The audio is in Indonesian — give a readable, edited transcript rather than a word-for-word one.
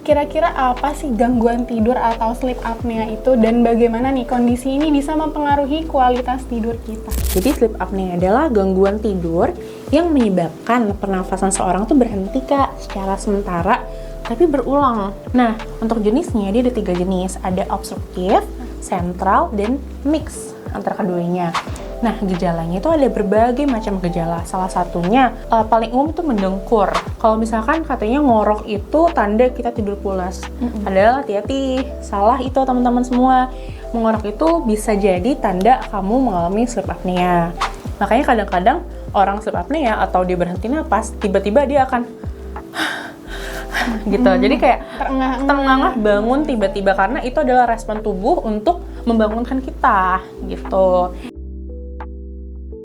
kira-kira apa sih gangguan tidur atau sleep apnea itu dan bagaimana nih kondisi ini bisa mempengaruhi kualitas tidur kita? Jadi sleep apnea adalah gangguan tidur yang menyebabkan pernafasan seorang tuh berhenti Kak secara sementara tapi berulang. Nah, untuk jenisnya dia ada 3 jenis, ada obstruktif, sentral, dan mix antara keduanya. Nah, gejalanya itu ada berbagai macam gejala. Salah satunya paling umum itu mendengkur. Kalau misalkan katanya ngorok itu tanda kita tidur pulas. Padahal hati-hati, salah itu teman-teman semua. Mengorok itu bisa jadi tanda kamu mengalami sleep apnea. Makanya kadang-kadang orang sleep apnea atau dia berhenti napas, tiba-tiba dia akan gitu. Jadi kayak terengah-engah bangun tiba-tiba karena itu adalah respon tubuh untuk membangunkan kita gitu.